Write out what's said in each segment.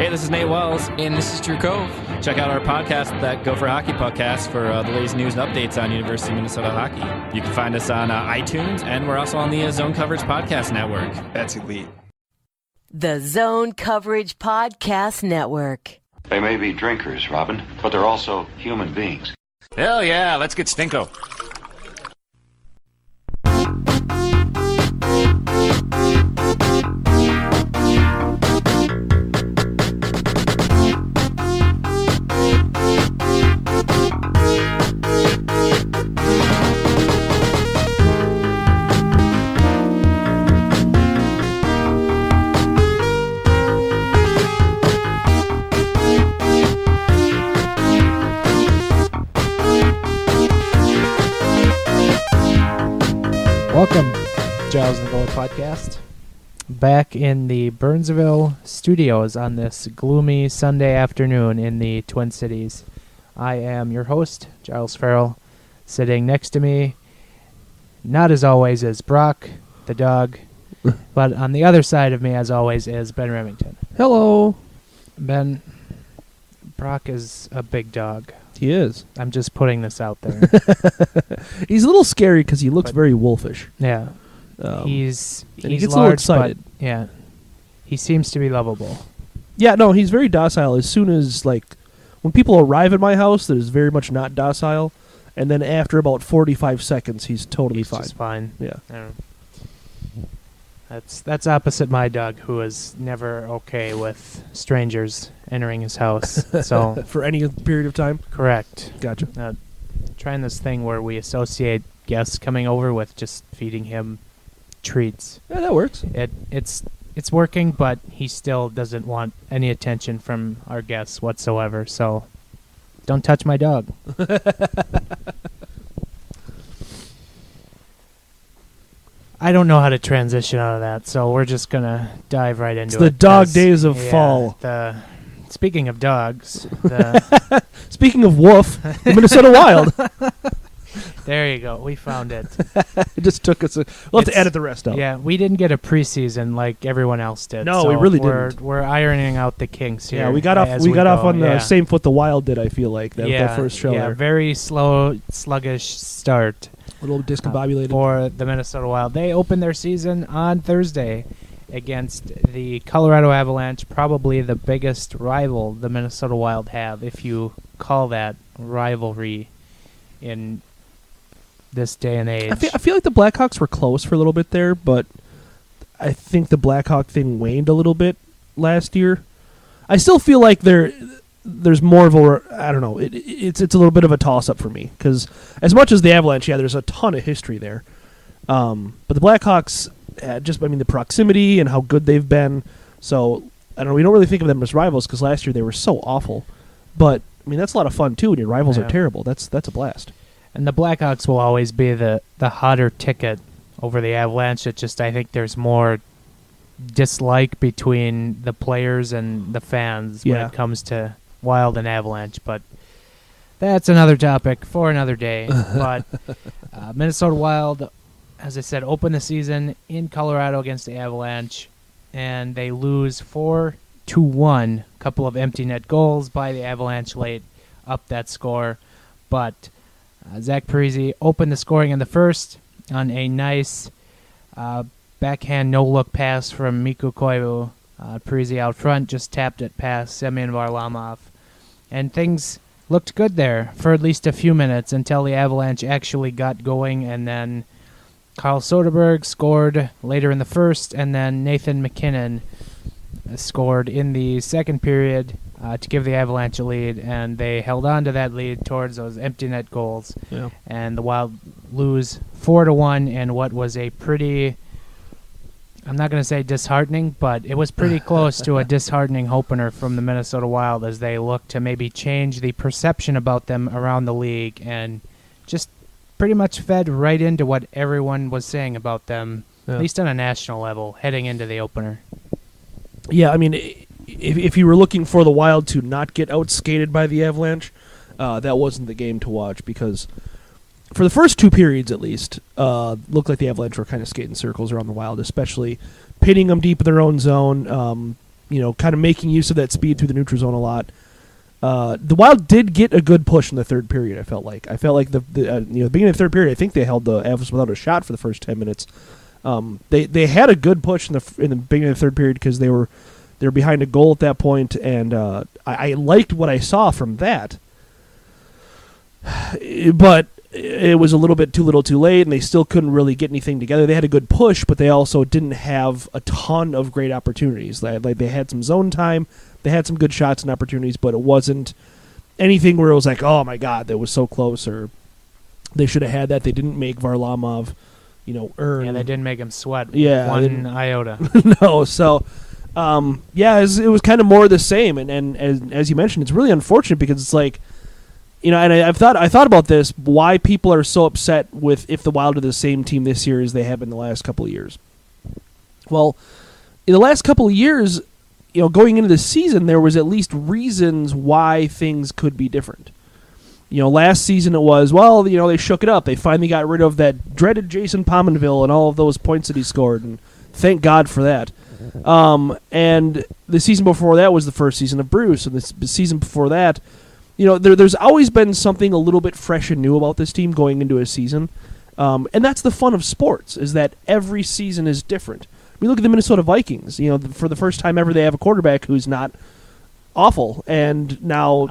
Hey, this is Nate Wells. And this is Drew Cove. Check out our podcast, that Go for Hockey podcast, for the latest news and updates on University of Minnesota hockey. You can find us on iTunes, and we're also on the Zone Coverage Podcast Network. That's elite. The Zone Coverage Podcast Network. They may be drinkers, Robin, but they're also human beings. Hell yeah, let's get stinko. Welcome, Giles and the Goalie Podcast. Back in the Burnsville studios on this gloomy Sunday afternoon in the Twin Cities. I am your host, Giles Farrell. Sitting next to me, not as always, is Brock, the dog, but on the other side of me, as always, is Ben Remington. Hello. Ben, Brock is a big dog. He is. I'm just putting this out there. He's a little scary because he looks very wolfish. Yeah. He He's gets a little large, excited. but yeah, he seems to be lovable. Yeah, no, he's very docile. As soon as, when people arrive at my house, that is very much not docile. And then after about 45 seconds, he's totally fine. Just fine. Yeah. I don't know. That's opposite my dog, who is never okay with strangers entering his house. So For any period of time? correct. Gotcha. Trying this thing where we associate guests coming over with just feeding him treats. Yeah, that works. It's working, but he still doesn't want any attention from our guests whatsoever. So don't touch my dog. I don't know how to transition out of that, so we're just gonna dive right into It's it. the dog days of fall. Speaking of dogs, Speaking of wolf, the Minnesota Wild. there you go. We found it. It just took us we'll have to edit the rest out. Yeah, we didn't get a preseason like everyone else did. No, so we really didn't. We're ironing out the kinks here. Yeah, we got off on the same foot the Wild did, I feel like, that first show Yeah, there. very slow, sluggish start. A little discombobulated. For the Minnesota Wild. They opened their season on Thursday against the Colorado Avalanche, probably the biggest rival the Minnesota Wild have, if you call that rivalry in this day and age. I feel like the Blackhawks were close for a little bit there, but I think the Blackhawk thing waned a little bit last year. I still feel like there's more of a, I don't know, it's a little bit of a toss-up for me, because as much as the Avalanche, there's a ton of history there. But the Blackhawks, the proximity and how good they've been, so, I don't know, we don't really think of them as rivals, because last year they were so awful. But, that's a lot of fun, too, when your rivals are terrible. That's a blast. And the Blackhawks will always be the hotter ticket over the Avalanche. I think there's more dislike between the players and the fans when it comes to Wild and Avalanche, but that's another topic for another day. But Minnesota Wild, as I said, open the season in Colorado against the Avalanche, and they lose 4-1. A couple of empty net goals by the Avalanche late up that score, but Zach Parise opened the scoring in the first on a nice backhand no-look pass from Mikko Koivu. Parise out front just tapped it past Semyon Varlamov. And things looked good there for at least a few minutes until the Avalanche actually got going, and then Carl Soderberg scored later in the first, and then Nathan McKinnon scored in the second period to give the Avalanche a lead, and they held on to that lead towards those empty net goals. Yeah. And the Wild lose 4-1 in what was a pretty, I'm not going to say disheartening, but it was pretty close to a disheartening opener from the Minnesota Wild as they look to maybe change the perception about them around the league, and just pretty much fed right into what everyone was saying about them, at least on a national level, heading into the opener. Yeah, if you were looking for the Wild to not get outskated by the Avalanche, that wasn't the game to watch, because for the first two periods at least, looked like the Avalanche were kind of skating circles around the Wild, especially pitting them deep in their own zone. kind of making use of that speed through the neutral zone a lot. The Wild did get a good push in the third period. I felt like the beginning of the third period. I think they held the Avs without a shot for the first 10 minutes. They had a good push in the beginning of the third period because they were behind a goal at that point, and I liked what I saw from that. But it was a little bit too little too late, and they still couldn't really get anything together. They had a good push, but they also didn't have a ton of great opportunities. Like they had some zone time, they had some good shots and opportunities, but it wasn't anything where it was like, oh my God, that was so close, or they should have had that. They didn't make Varlamov, earn. Yeah, they didn't make him sweat. Yeah, one iota. No, so it was kind of more of the same, and as you mentioned, it's really unfortunate because it's like. And I thought about this, why people are so upset with if the Wild are the same team this year as they have in the last couple of years. Well, in the last couple of years, going into the season, there was at least reasons why things could be different. Last season it was, they shook it up. They finally got rid of that dreaded Jason Pominville and all of those points that he scored, and thank God for that. And the season before that was the first season of Bruce, and the season before that, there's always been something a little bit fresh and new about this team going into a season. And that's the fun of sports, is that every season is different. Look at the Minnesota Vikings. For the first time ever, they have a quarterback who's not awful. And now,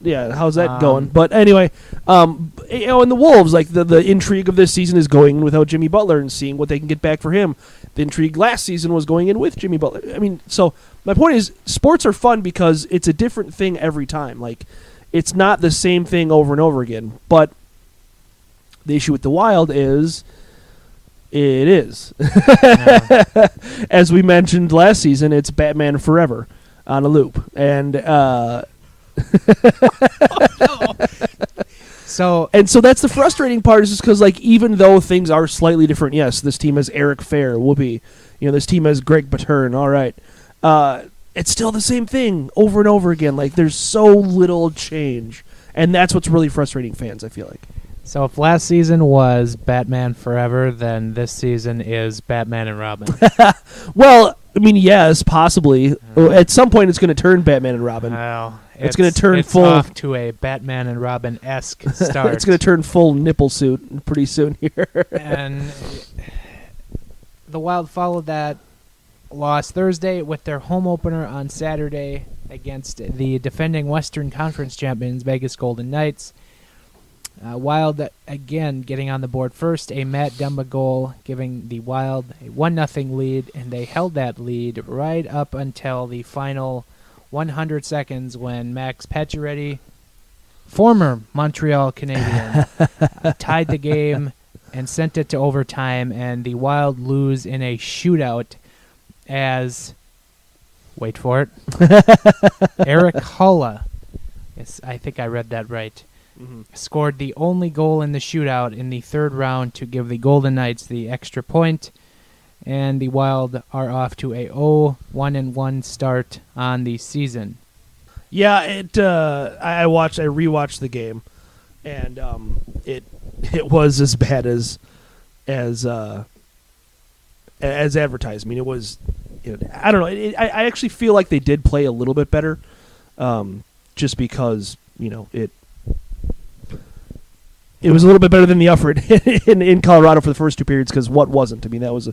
how's that going? But anyway, and the Wolves, like the intrigue of this season is going in without Jimmy Butler and seeing what they can get back for him. The intrigue last season was going in with Jimmy Butler. So my point is, sports are fun because it's a different thing every time. Like, it's not the same thing over and over again. But the issue with the Wild is it is. As we mentioned last season, it's Batman Forever on a loop. And so that's the frustrating part, is just because, like, even though things are slightly different, yes, this team has Eric Fair, whoopee. This team has Greg Paterno, all right. It's still the same thing over and over again. Like, there's so little change. And that's what's really frustrating fans, I feel like. So if last season was Batman Forever, then this season is Batman and Robin. Well, yes, possibly. At some point, it's going to turn Batman and Robin. Well, it's going to turn it's full. off to a Batman and Robin-esque start. It's going to turn full nipple suit pretty soon here. And the Wild followed that loss Thursday with their home opener on Saturday against the defending Western Conference champions, Vegas Golden Knights. Wild, again, getting on the board first, a Matt Dumba goal, giving the Wild a 1-0 lead, and they held that lead right up until the final 100 seconds when Max Pacioretty, former Montreal Canadian, tied the game and sent it to overtime, and the Wild lose in a shootout as, wait for it, Eric Hulla, yes, I think I read that right, scored the only goal in the shootout in the third round to give the Golden Knights the extra point, and the Wild are off to a 0-1-1 start on the season. Yeah, I rewatched the game, and it was as bad as advertised. It was, I don't know. I actually feel like they did play a little bit better, just because it was a little bit better than the effort in Colorado for the first two periods, because what wasn't? That was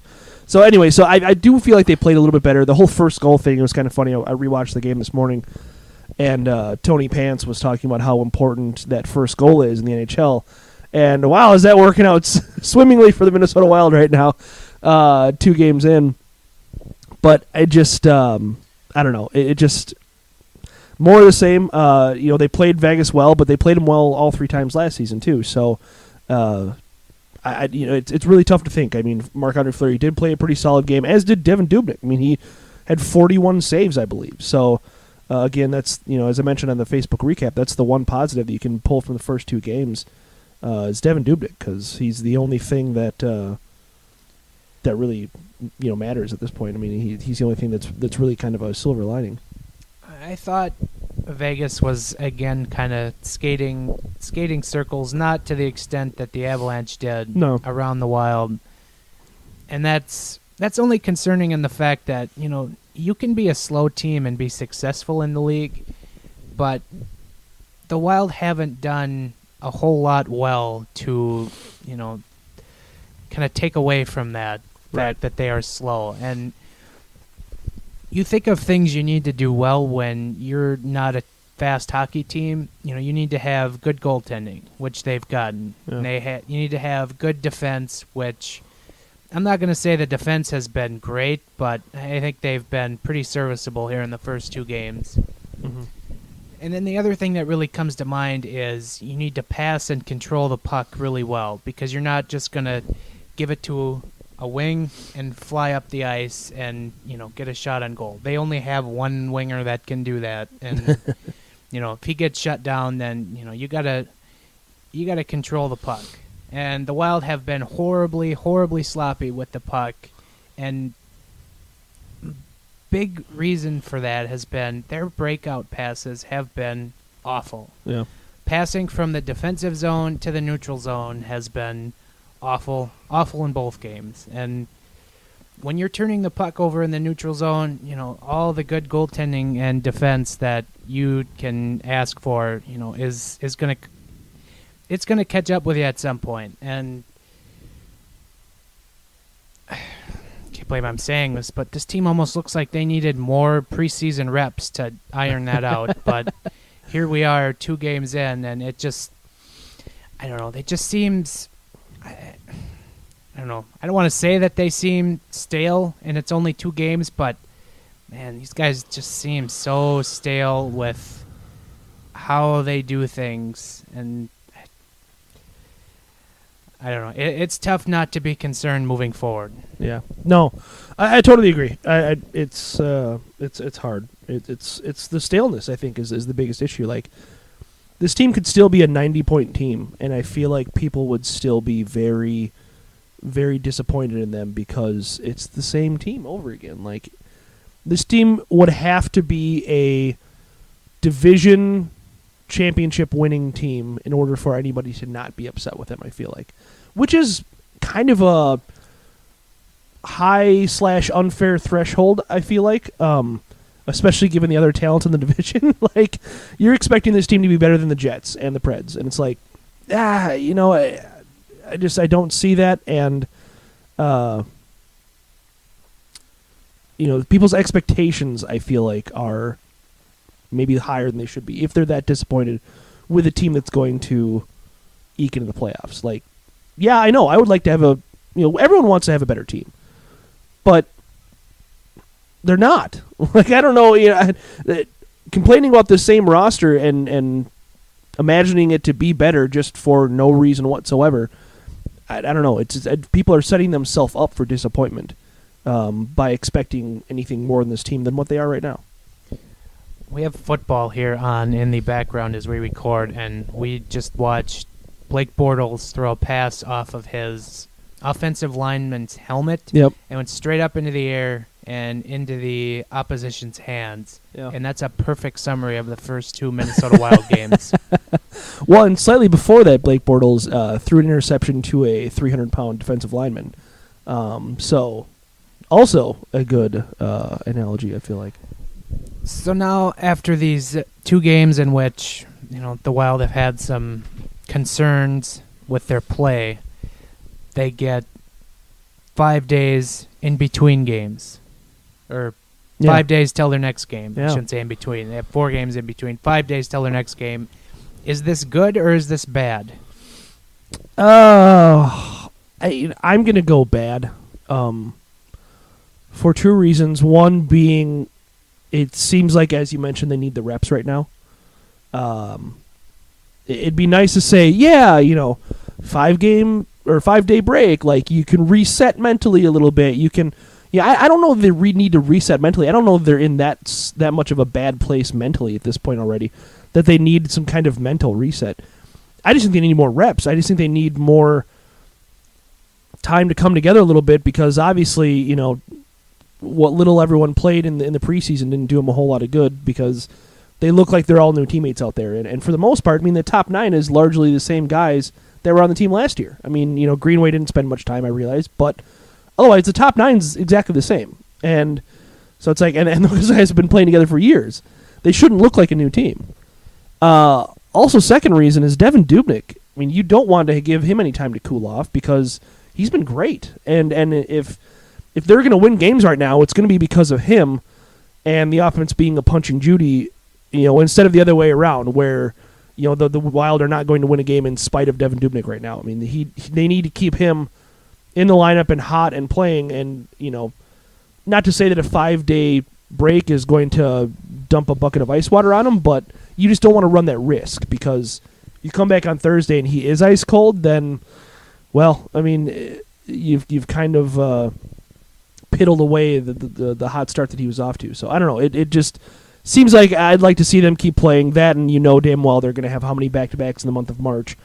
so anyway. So I do feel like they played a little bit better. The whole first goal thing, it was kind of funny. I rewatched the game this morning, and Tony Pants was talking about how important that first goal is in the NHL. And wow, is that working out swimmingly for the Minnesota Wild right now? 2 games in, but I just I don't know. It just more of the same. They played Vegas well, but they played them well all 3 times last season too. So, it's really tough to think. Marc-Andre Fleury did play a pretty solid game, as did Devin Dubnyk. he had 41 saves, I believe. So, again, that's as I mentioned on the Facebook recap, that's the one positive that you can pull from the first 2 games. Is Devin Dubnyk, because he's the only thing that really matters at this point. He's the only thing that's really kind of a silver lining. I thought Vegas was again kind of skating circles, not to the extent that the Avalanche did around the Wild, and that's only concerning in the fact that you can be a slow team and be successful in the league, but the Wild haven't done a whole lot well to, kind of take away from that fact that they are slow. And you think of things you need to do well when you're not a fast hockey team. You need to have good goaltending, which they've gotten. Yeah. You need to have good defense, which I'm not going to say the defense has been great, but I think they've been pretty serviceable here in the first 2 games. Mm-hmm. And then the other thing that really comes to mind is you need to pass and control the puck really well, because you're not just going to give it to a wing and fly up the ice and, get a shot on goal. They only have one winger that can do that. And, if he gets shut down, then, you gotta control the puck. And the Wild have been horribly, horribly sloppy with the puck. And big reason for that has been their breakout passes have been awful. Yeah. Passing from the defensive zone to the neutral zone has been awful in both games. And when you're turning the puck over in the neutral zone, all the good goaltending and defense that you can ask for, is going to it's going to catch up with you at some point. And I can't believe I'm saying this, but this team almost looks like they needed more preseason reps to iron that out. But here we are 2 games in, and it just, I don't know, it just seems, I don't know. I don't want to say that they seem stale and it's only 2 games, but man, these guys just seem so stale with how they do things. And I don't know. It's tough not to be concerned moving forward. Yeah. No, I totally agree. It's hard. It's the staleness, I think, is the biggest issue. Like, this team could still be a 90-point team, and I feel like people would still be very, very disappointed in them because it's the same team over again. Like, this team would have to be a division championship winning team in order for anybody to not be upset with them, I feel like. Which is kind of a high/unfair threshold, I feel like. Especially given the other talent in the division. Like, you're expecting this team to be better than the Jets and the Preds, and it's like, I don't see that, and people's expectations, I feel like, are maybe higher than they should be if they're that disappointed with a team that's going to eke into the playoffs. Like, yeah, I know, I would like to have everyone wants to have a better team, but they're not. Like, I don't know, complaining about the same roster and imagining it to be better just for no reason whatsoever. I don't know. It's people are setting themselves up for disappointment by expecting anything more in this team than what they are right now. We have football here on in the background as we record, and we just watched Blake Bortles throw a pass off of his offensive lineman's helmet. Yep. And went straight up into the air and into the opposition's hands. Yeah. And that's a perfect summary of the first 2 Minnesota Wild games. Well, and slightly before that, Blake Bortles threw an interception to a 300-pound defensive lineman. So, also a good analogy, I feel like. So now, after these 2 games in which the Wild have had some concerns with their play, they get 5 days in between games. Or 5 days till their next game. Yeah. I shouldn't say in between. They have 4 games in between. 5 days till their next game. Is this good or is this bad? I'm going to go bad. For 2 reasons. One being, it seems like, as you mentioned, they need the reps right now. It'd be nice to say, 5-game or 5-day break. Like, you can reset mentally a little bit. You can... Yeah, I don't know if they need to reset mentally. I don't know if they're in that much of a bad place mentally at this point already, that they need some kind of mental reset. I just think they need more reps. I just think they need more time to come together a little bit because obviously, what little everyone played in the preseason didn't do them a whole lot of good because they look like they're all new teammates out there. And for the most part, the top 9 is largely the same guys that were on the team last year. Greenway didn't spend much time, I realize, but... Otherwise, the top 9's exactly the same. And So it's like, and those guys have been playing together for years. They shouldn't look like a new team. Also, second reason is Devin Dubnyk. I mean, you don't want to give him any time to cool off because he's been great. And if they're going to win games right now, it's going to be because of him and the offense being a punching Judy, instead of the other way around where, the Wild are not going to win a game in spite of Devin Dubnyk right now. I mean, they need to keep him in the lineup and hot and playing, and, not to say that a 5-day break is going to dump a bucket of ice water on him, but you just don't want to run that risk because you come back on Thursday and he is ice cold, then, well, I mean, you've kind of piddled away the hot start that he was off to. So I don't know. It just seems like I'd like to see them keep playing that, and damn well they're going to have how many back-to-backs in the month of March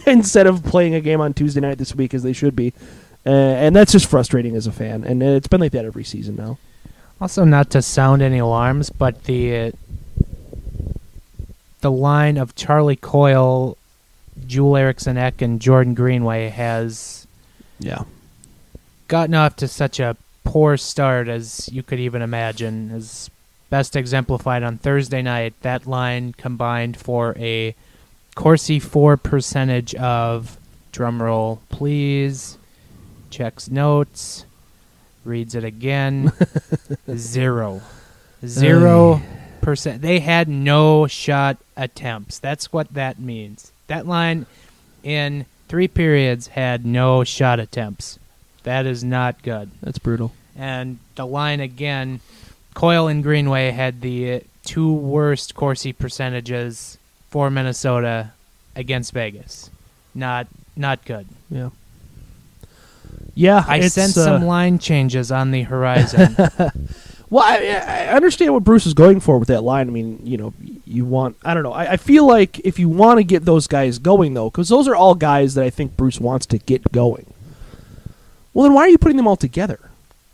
instead of playing a game on Tuesday night this week as they should be. And that's just frustrating as a fan, and it's been like that every season now. Also, not to sound any alarms, but the line of Charlie Coyle, Joel Eriksson Ek, and Jordan Greenway has gotten off to such a poor start as you could even imagine. As best exemplified on Thursday night, that line combined for a Corsi 4 percentage of, drumroll please, checks notes, reads it again, 0%. They had no shot attempts. That's what that means. That line in 3 periods had no shot attempts. That is not good. That's brutal. And the line again, Coyle and Greenway had the 2 worst Corsi percentages for Minnesota against Vegas. Not good. Yeah. Yeah, I sense some line changes on the horizon. Well, I understand what Bruce is going for with that line. I mean, you want, I don't know. I feel like if you want to get those guys going, though, because those are all guys that I think Bruce wants to get going, well, then why are you putting them all together?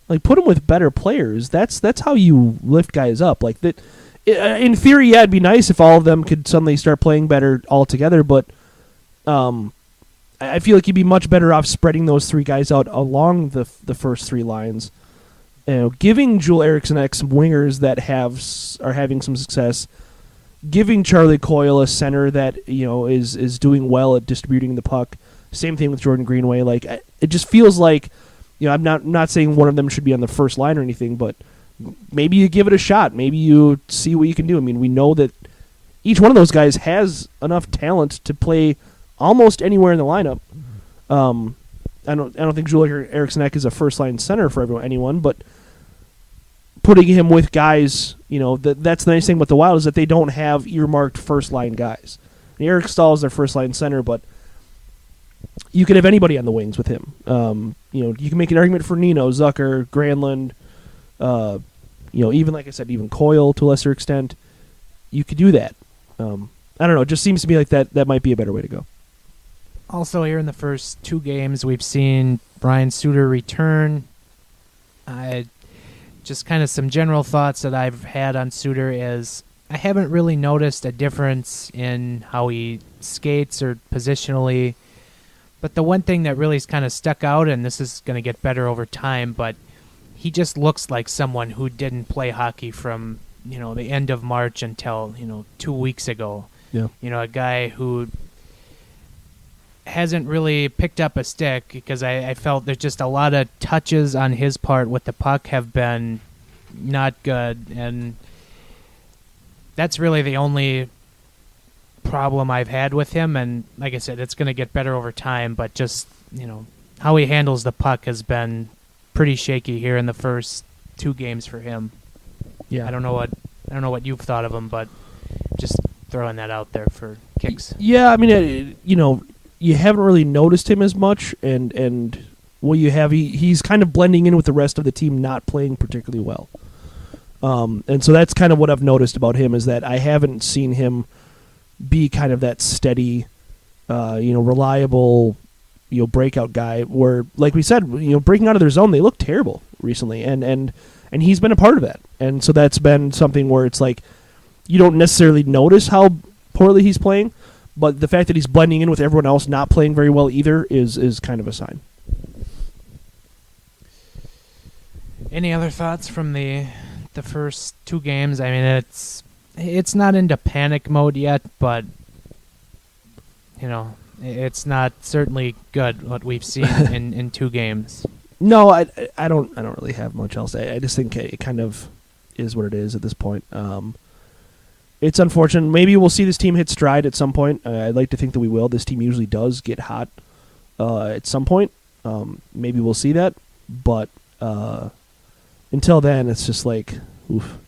Like, put them with better players. That's how you lift guys up. Like, that. In theory, yeah, it'd be nice if all of them could suddenly start playing better all together, but I feel like you'd be much better off spreading those 3 guys out along the first 3 lines. Giving Joel Eriksson Ek some wingers that are having some success, giving Charlie Coyle a center that is doing well at distributing the puck. Same thing with Jordan Greenway. Like, it just feels like I'm not saying one of them should be on the first line or anything, but maybe you give it a shot. Maybe you see what you can do. I mean, we know that each one of those guys has enough talent to play almost anywhere in the lineup. I don't think Joel Eriksson Ek is a first line center for anyone, but putting him with guys, that's the nice thing about the Wild is that they don't have earmarked first line guys. And Eric Stahl is their first line center, but you could have anybody on the wings with him. You can make an argument for Nino, Zucker, Granlund, even like I said, even Coyle to a lesser extent. You could do that. I don't know. It just seems to me like that might be a better way to go. Also, here in the first 2 games, we've seen Brian Suter return. Just kind of some general thoughts that I've had on Suter is I haven't really noticed a difference in how he skates or positionally. But the one thing that really is kind of stuck out, and this is going to get better over time, but he just looks like someone who didn't play hockey from the end of March until 2 weeks ago. Yeah. A guy who hasn't really picked up a stick because I felt there's just a lot of touches on his part with the puck have been not good, and that's really the only problem I've had with him. And like I said, it's going to get better over time, but just how he handles the puck has been pretty shaky here in the first 2 games for him. Yeah, I don't know what you've thought of him, but just throwing that out there for kicks. Yeah, I mean, you haven't really noticed him as much, and what you have, he's kind of blending in with the rest of the team, not playing particularly well. And so that's kind of what I've noticed about him is that I haven't seen him be kind of that steady, reliable, breakout guy. Where, like we said, breaking out of their zone, they look terrible recently, and he's been a part of that. And so that's been something where it's like you don't necessarily notice how poorly he's playing. But the fact that he's blending in with everyone else not playing very well either is kind of a sign. Any other thoughts from the first two games? I mean, it's not into panic mode yet, but it's not certainly good what we've seen in two games. No, I don't really have much else. I just think it kind of is what it is at this point. It's unfortunate. Maybe we'll see this team hit stride at some point. I'd like to think that we will. This team usually does get hot at some point. Maybe we'll see that, but until then, it's just like, oof.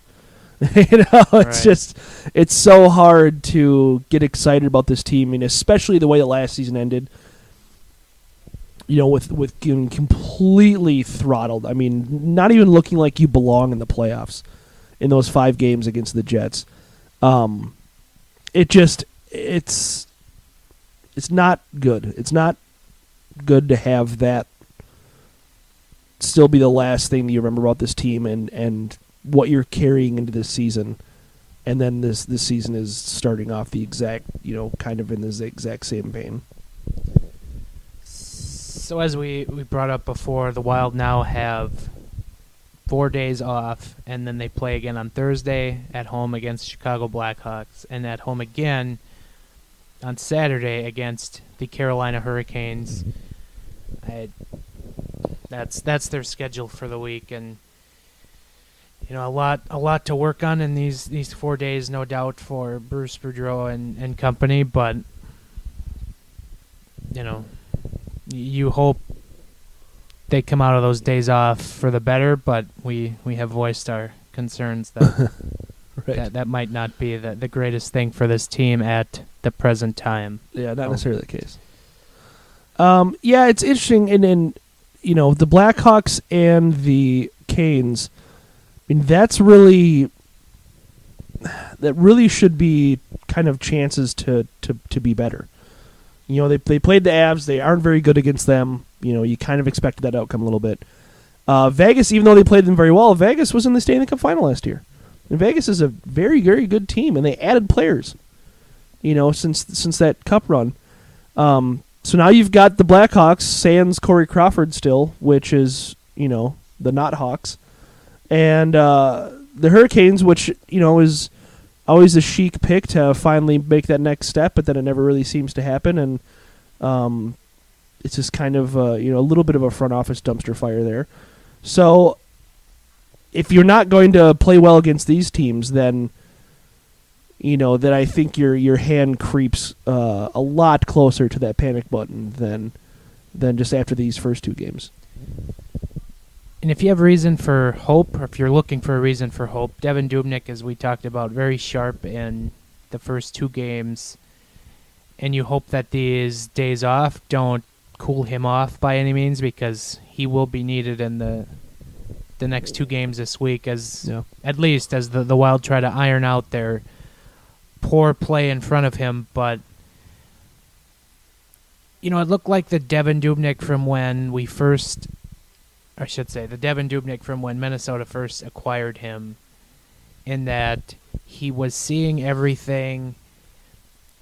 It's so hard to get excited about this team, and especially the way the last season ended. With getting completely throttled. I mean, not even looking like you belong in the playoffs in those 5 games against the Jets. It's not good. It's not good to have that still be the last thing that you remember about this team and what you're carrying into this season. And then this season is starting off the exact, kind of in the exact same vein. So as we brought up before, the Wild now have 4 days off, and then they play again on Thursday at home against Chicago Blackhawks, and at home again on Saturday against the Carolina Hurricanes. That's their schedule for the week, and a lot to work on in these 4 days, no doubt, for Bruce Boudreau and company, but you hope they come out of those days off for the better, but we have voiced our concerns that right. that might not be the greatest thing for this team at the present time. Yeah, not necessarily the case. It's interesting, and the Blackhawks and the Canes. I mean, that really should be kind of chances to be better. They played the Avs. They aren't very good against them. You kind of expected that outcome a little bit. Vegas, even though they played them very well, Vegas was in the Stanley Cup final last year. And Vegas is a very, very good team, and they added players, since that Cup run. So now you've got the Blackhawks, sans Corey Crawford still, which is, the not Hawks. And the Hurricanes, which, is always a chic pick to finally make that next step, but then it never really seems to happen, and it's just kind of a little bit of a front office dumpster fire there. So if you're not going to play well against these teams, then then I think your hand creeps a lot closer to that panic button than just after these first 2 games. And if you have reason for hope, or if you're looking for a reason for hope, Devin Dubnyk, as we talked about, very sharp in the first 2 games, and you hope that these days off don't cool him off by any means, because he will be needed in the next 2 games this week, at least as the Wild try to iron out their poor play in front of him. But it looked like the Devin Dubnyk from when the Devin Dubnyk from when Minnesota first acquired him, in that he was seeing everything,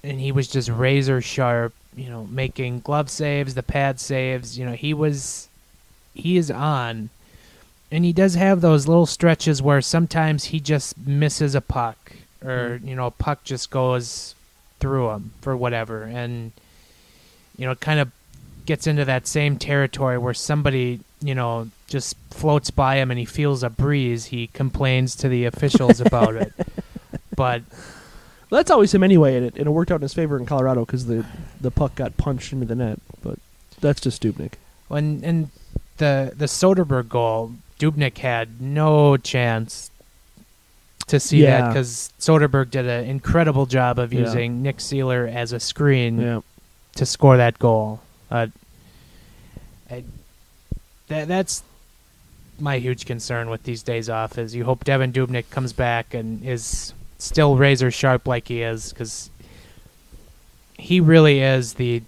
and he was just razor sharp, making glove saves, the pad saves. He is on, and he does have those little stretches where sometimes he just misses a puck, or a puck just goes through him for whatever, and it kind of gets into that same territory where somebody just floats by him and he feels a breeze. He complains to the officials about it. But that's always him anyway, and it worked out in his favor in Colorado because the puck got punched into the net. But that's just Dubnyk. And the Soderberg goal, Dubnyk had no chance to see that, because Soderberg did an incredible job of using Nick Seeler as a screen to score that goal. That's my huge concern with these days off, is you hope Devin Dubnyk comes back and is still razor sharp like he is, because he really is the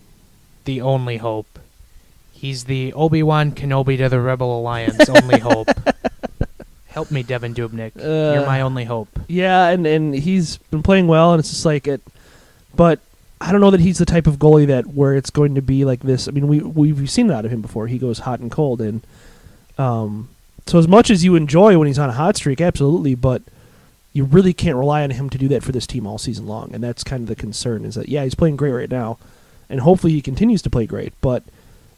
only hope. He's the Obi-Wan Kenobi to the Rebel Alliance only hope. Help me, Devin Dubnyk. You're my only hope. Yeah, and he's been playing well, and it's just like it. But I don't know that he's the type of goalie that where it's going to be like this. I mean, we've seen it out of him before. He goes hot and cold, and So as much as you enjoy when he's on a hot streak, absolutely, but you really can't rely on him to do that for this team all season long, and that's kind of the concern, is that, yeah, he's playing great right now, and hopefully he continues to play great, but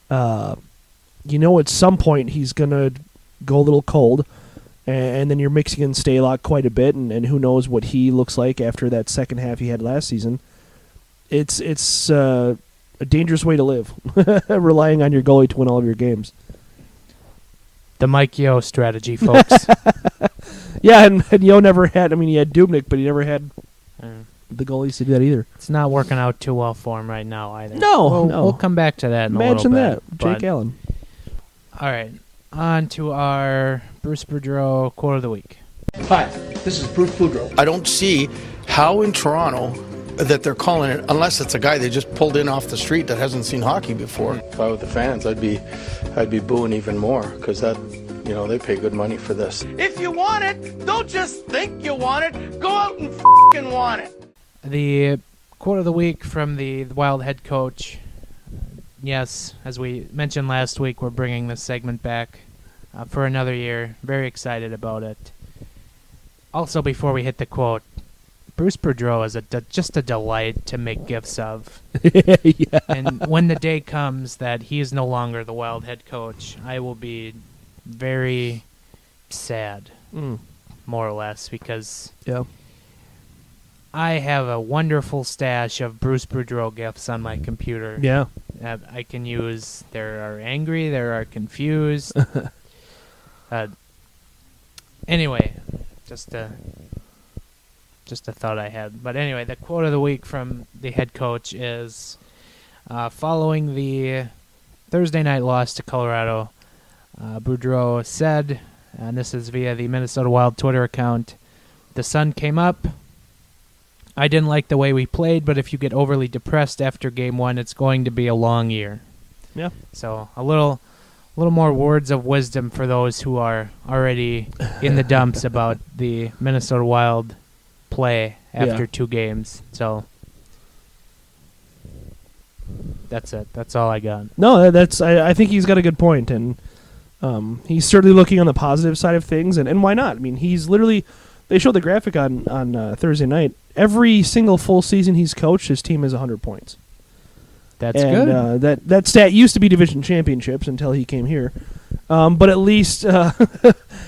at some point he's going to go a little cold, and then you're mixing in Stalock quite a bit, and who knows what he looks like after that second half he had last season. It's a dangerous way to live, relying on your goalie to win all of your games. The Mike Yeo strategy, folks. Yeah, and Yeo never had, he had Dubnyk, but he never had the goalies to do that either. It's not working out too well for him right now either. No. We'll come back to that in Imagine a little bit. that, Jake Allen. All right, on to our Bruce Boudreau quote of the week. Hi, this is Bruce Boudreau. I don't see how in Toronto that they're calling it, unless it's a guy they just pulled in off the street that hasn't seen hockey before. If I were the fans, I'd be booing even more, because that, they pay good money for this. If you want it, don't just think you want it. Go out and f***ing want it. The quote of the week from the Wild head coach. Yes, as we mentioned last week, we're bringing this segment back for another year. Very excited about it. Also, before we hit the quote, Bruce Boudreau is just a delight to make gifts of. Yeah. And when the day comes that he is no longer the Wild head coach, I will be very sad, more or less, because I have a wonderful stash of Bruce Boudreau gifts on my computer. Yeah. That I can use. There are angry, there are confused. Anyway, just a thought I had. But anyway, the quote of the week from the head coach is, following the Thursday night loss to Colorado, Boudreau said, and this is via the Minnesota Wild Twitter account, "The sun came up. I didn't like the way we played, but if you get overly depressed after game one, it's going to be a long year." Yeah. So a little more words of wisdom for those who are already in the dumps about the Minnesota Wild play after 2 games. So that's it. That's all I got. No, I think he's got a good point, and he's certainly looking on the positive side of things, and why not? He's literally, they showed the graphic on Thursday night. Every single full season he's coached, his team is 100 points. That's good. That stat used to be division championships until he came here. But at least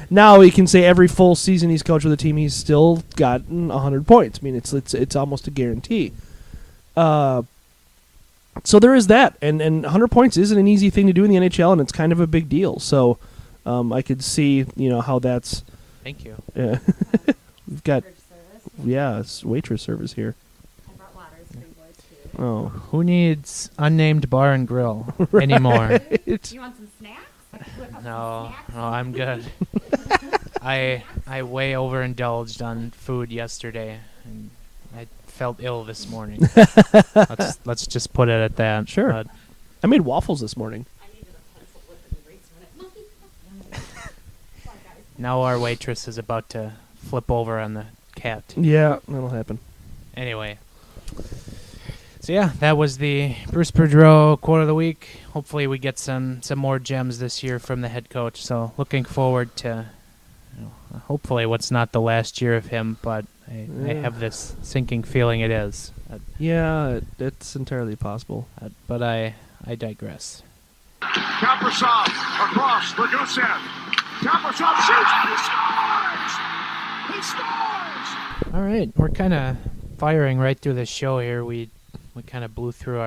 now he can say every full season he's coached with a team, he's still gotten 100 points. It's almost a guarantee. So there is that, and 100 points isn't an easy thing to do in the NHL, and it's kind of a big deal. So I could see how that's. Thank you. Yeah. We've got it's waitress service here. I brought water for you boys too. Oh, who needs unnamed bar and grill anymore? You want some snacks? No, I'm good. I way overindulged on food yesterday, and I felt ill this morning. let's just put it at that. Sure. I made waffles this morning. I needed a pencil with the rates on it. Now our waitress is about to flip over on the cat. Yeah, that'll happen. Anyway. So yeah, that was the Bruce Boudreau quote of the week. Hopefully we get some more gems this year from the head coach. So looking forward to hopefully what's not the last year of him, but I have this sinking feeling it is. It's entirely possible. But I digress. Kaprizov across the goose end. Kaprizov shoots and he scores! He scores! All right, we're kind of firing right through the show here. We kind of blew through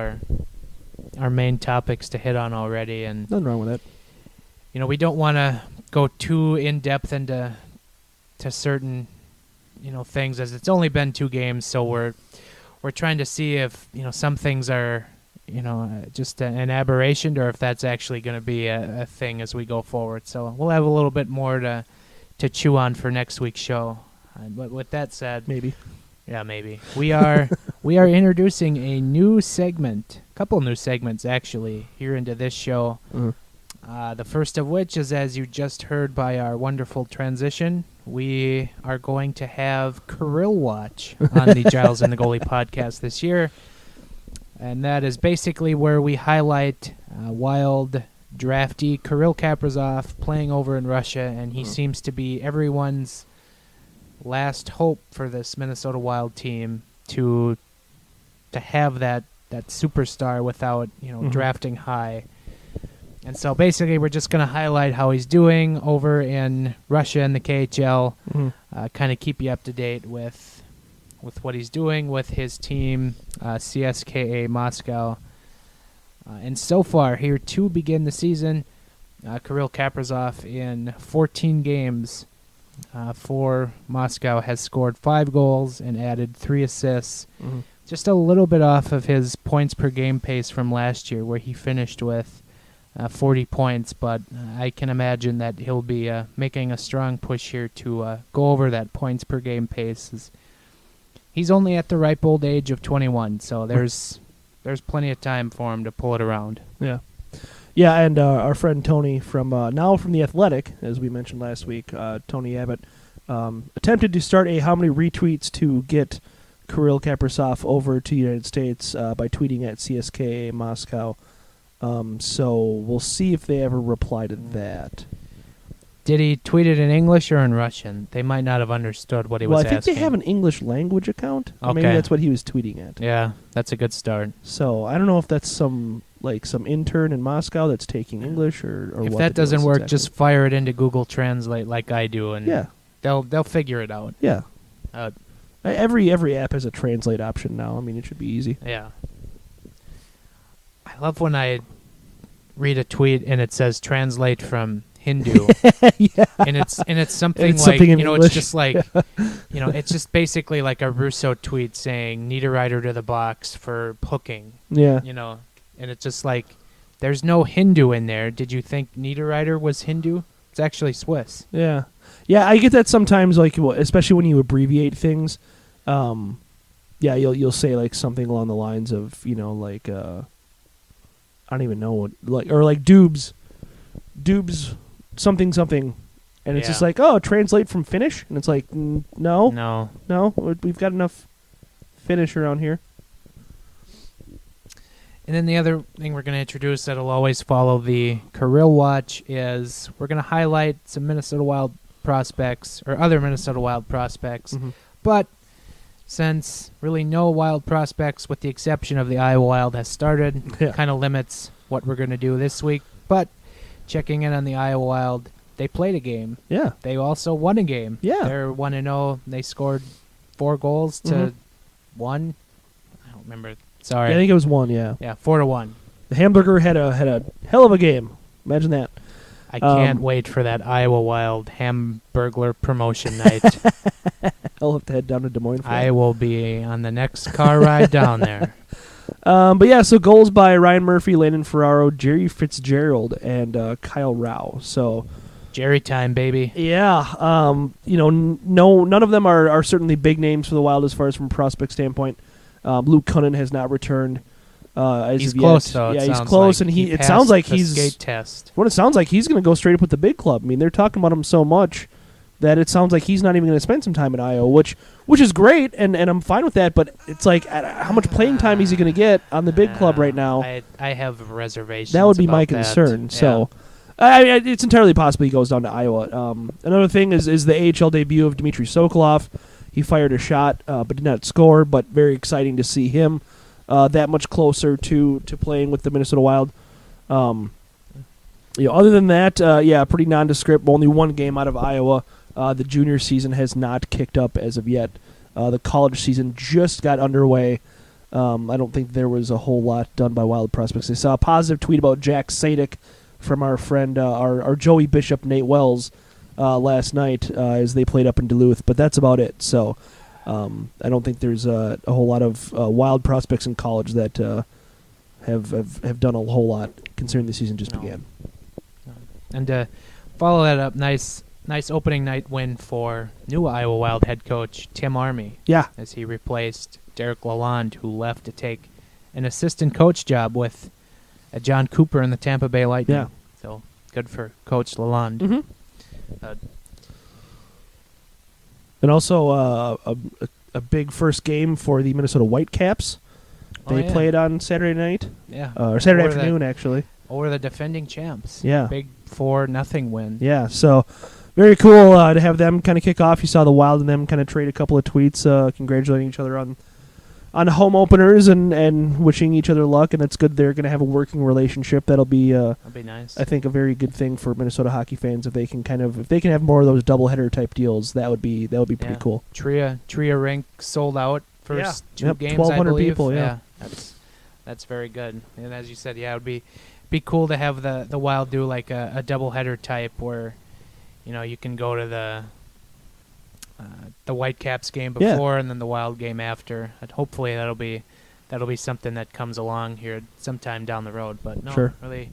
our main topics to hit on already, and nothing wrong with that. We don't want to go too in depth into certain things, as it's only been 2 games, so we're trying to see if some things are just an aberration, or if that's actually going to be a thing as we go forward. So we'll have a little bit more to chew on for next week's show. But with that said, maybe. Yeah, maybe. We are introducing a new segment, a couple new segments actually, here into this show. Mm-hmm. The first of which is, as you just heard by our wonderful transition, we are going to have Kirill Watch on the Giles and the Goalie podcast this year. And that is basically where we highlight Wild draftee Kirill Kaprizov playing over in Russia, and he seems to be everyone's last hope for this Minnesota Wild team to have that superstar without drafting high. And so basically we're just going to highlight how he's doing over in Russia in the KHL, kind of keep you up to date with what he's doing with his team, CSKA Moscow. And so far, here to begin the season, Kirill Kaprizov in 14 games for Moscow has scored 5 goals and added 3 assists. Just a little bit off of his points per game pace from last year, where he finished with 40 points, but I can imagine that he'll be making a strong push here to go over that points per game pace. He's only at the ripe old age of 21, so there's plenty of time for him to pull it around. Yeah, and our friend Tony from The Athletic, as we mentioned last week, Tony Abbott, attempted to start a how many retweets to get Kirill Kaprizov over to the United States by tweeting at CSKA Moscow. So we'll see if they ever reply to that. Did he tweet it in English or in Russian? They might not have understood what he was asking. Well, I think they have an English language account. Okay. Maybe that's what he was tweeting at. Yeah, that's a good start. So I don't know if that's some intern in Moscow that's taking English or what. If that doesn't work, just fire it into Google Translate like I do, and they'll figure it out. Yeah. Every app has a translate option now. I mean, it should be easy. Yeah. I love when I read a tweet and it says translate from Hindu. Yeah. And it's something it's like, something in it's English. just like, it's just basically like a Russo tweet saying need a rider to the box for hooking. Yeah. And it's just like, there's no Hindu in there. Did you think Niederreiter was Hindu? It's actually Swiss. Yeah. Yeah, I get that sometimes, especially when you abbreviate things. You'll say like something along the lines of, I don't even know what, like Dubes something, and it's just like, oh, translate from Finnish, and it's like, no, we've got enough Finnish around here. And then the other thing we're going to introduce that'll always follow the Kirill Watch is we're going to highlight some Minnesota Wild prospects or other Minnesota Wild prospects, but since really no Wild prospects, with the exception of the Iowa Wild, has started, kind of limits what we're going to do this week. But checking in on the Iowa Wild, they played a game. Yeah. They also won a game. Yeah. They're 1-0. They scored 4 goals to 1. I don't remember. Sorry. Yeah, I think it was 1, yeah. Yeah, 4-1. The Hamburger had a hell of a game. Imagine that. I can't wait for that Iowa Wild Hamburglar promotion night. I'll have to head down to Des Moines for I that. will be on the next car ride down there. So goals by Ryan Murphy, Landon Ferraro, Jerry Fitzgerald, and Kyle Rao. So Jerry time, baby. Yeah. None of them are certainly big names for the Wild as far as from a prospect standpoint. Luke Cunnin has not returned. He's close, though. Yeah, he's close, and it sounds like he's skate test. What it sounds like, he's going to go straight up with the big club. I mean, they're talking about him so much that it sounds like he's not even going to spend some time in Iowa, which is great, and I'm fine with that. But it's like, how much playing time is he going to get on the big club right now? I have reservations. That would be my about concern. Yeah. So, it's entirely possible he goes down to Iowa. Another thing is the AHL debut of Dmitry Sokolov. He fired a shot, but did not score. But very exciting to see him that much closer to playing with the Minnesota Wild. Other than that, pretty nondescript. Only one game out of Iowa. The junior season has not kicked up as of yet. The college season just got underway. I don't think there was a whole lot done by Wild prospects. I saw a positive tweet about Jack Sadik from our friend, our Joey Bishop, Nate Wells, last night as they played up in Duluth, but that's about it. So I don't think there's a whole lot of Wild prospects in college that have done a whole lot considering the season just began. And to follow that up, nice opening night win for new Iowa Wild head coach Tim Army. Yeah. As he replaced Derek Lalonde, who left to take an assistant coach job with John Cooper in the Tampa Bay Lightning. Yeah. So good for Coach Lalonde. Mm-hmm. And also a big first game for the Minnesota Whitecaps. They played on Saturday night. Yeah. Or Saturday afternoon, actually. over the defending champs. Yeah. Big 4-0 win. Yeah, so very cool to have them kind of kick off. You saw the Wild and them kind of trade a couple of tweets congratulating each other on home openers and wishing each other luck, and it's good they're going to have a working relationship. That'll be nice. I think a very good thing for Minnesota hockey fans if they can have more of those doubleheader type deals. That would be pretty cool. Tria rink sold out first 2 games. 1,200 I believe. people. Yeah, that's very good. And as you said, it would be cool to have the Wild do like a doubleheader type where, you can go to the Whitecaps game before and then the Wild game after. And hopefully that'll be something that comes along here sometime down the road. But no, sure. really,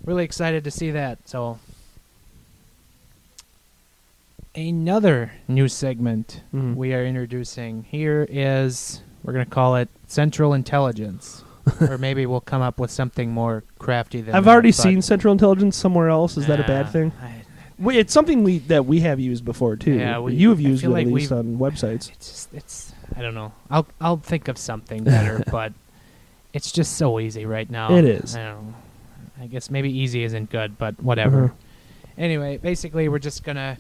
really excited to see that. So another new segment we are introducing here is, we're going to call it Central Intelligence. Or maybe we'll come up with something more crafty than I've that, already seen Central Intelligence somewhere else. Is that a bad thing? It's something that we have used before too. Yeah, you have used it like at least on websites. It's I don't know. I'll think of something better, but it's just so easy right now. It is. I don't know. I guess maybe easy isn't good, but whatever. Anyway, basically we're just gonna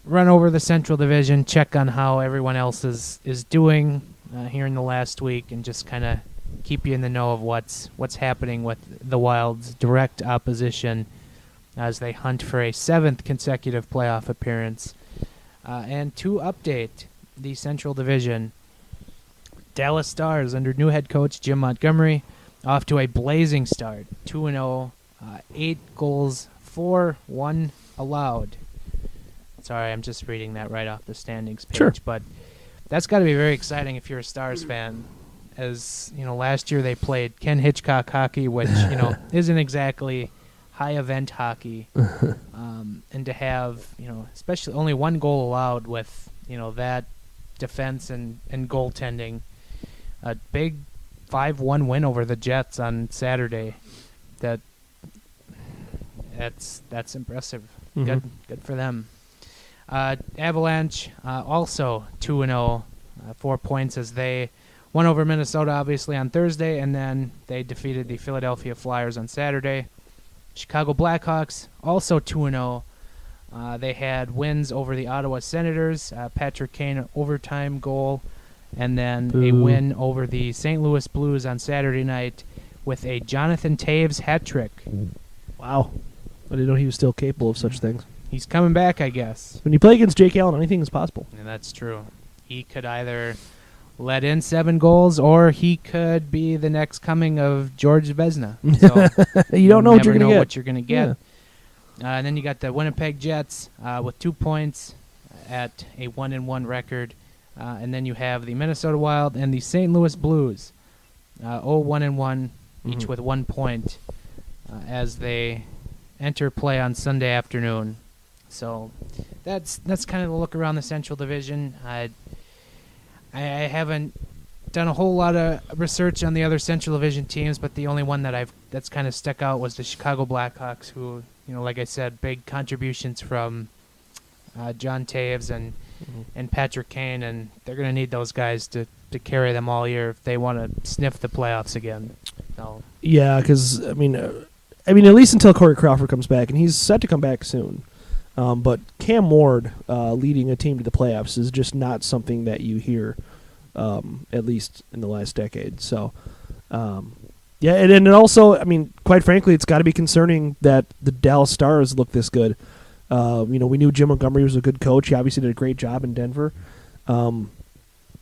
run over the Central Division, check on how everyone else is doing here in the last week, and just kind of keep you in the know of what's happening with the Wild's direct opposition as they hunt for a 7th consecutive playoff appearance. And to update the Central Division, Dallas Stars under new head coach Jim Montgomery off to a blazing start, 2-0, 8 goals for, 1 allowed. Sorry, I'm just reading that right off the standings page. Sure. But that's got to be very exciting if you're a Stars fan. As last year they played Ken Hitchcock hockey, which isn't exactly high event hockey, and to have especially only 1 goal allowed with that defense and goaltending, a big 5-1 win over the Jets on Saturday. That's impressive. Good for them. Avalanche also 2-0, 4 points as they won over Minnesota, obviously, on Thursday, and then they defeated the Philadelphia Flyers on Saturday. Chicago Blackhawks, also 2-0. They had wins over the Ottawa Senators, Patrick Kane overtime goal, and then a win over the St. Louis Blues on Saturday night with a Jonathan Taves hat trick. Wow. I didn't know he was still capable of such things. He's coming back, I guess. When you play against Jake Allen, anything is possible. And that's true. He could either let in 7 goals, or he could be the next coming of George Vezina. So you don't know what you're going to get. What you're going to get. Yeah. And then you got the Winnipeg Jets with 2 points at a 1-1 record. And then you have the Minnesota Wild and the St. Louis Blues, 1-1, each with 1 point as they enter play on Sunday afternoon. So that's kind of the look around the Central Division. I haven't done a whole lot of research on the other Central Division teams, but the only one that's kind of stuck out was the Chicago Blackhawks, who, like I said, big contributions from John Taves and Patrick Kane, and they're going to need those guys to carry them all year if they want to sniff the playoffs again. So. Yeah, because I mean, at least until Corey Crawford comes back, and he's set to come back soon. But Cam Ward leading a team to the playoffs is just not something that you hear, at least in the last decade. So, yeah, and also, quite frankly, it's got to be concerning that the Dallas Stars look this good. We knew Jim Montgomery was a good coach. He obviously did a great job in Denver.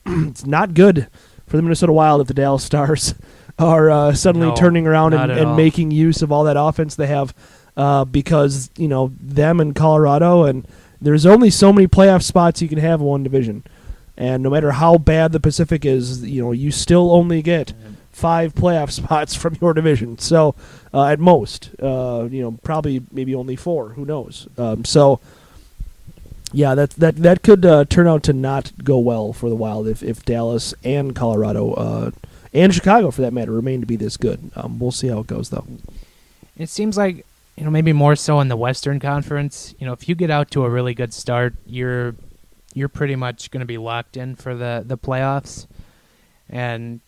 It's not good for the Minnesota Wild if the Dallas Stars are suddenly turning around and making use of all that offense they have. Because, them and Colorado, and there's only so many playoff spots you can have in one division. And no matter how bad the Pacific is, you still only get 5 playoff spots from your division. So, at most, probably maybe only 4. Who knows? So, yeah, that could turn out to not go well for the Wild if Dallas and Colorado, and Chicago, for that matter, remain to be this good. We'll see how it goes, though. It seems like, maybe more so in the Western Conference. If you get out to a really good start, you're pretty much going to be locked in for the playoffs. And,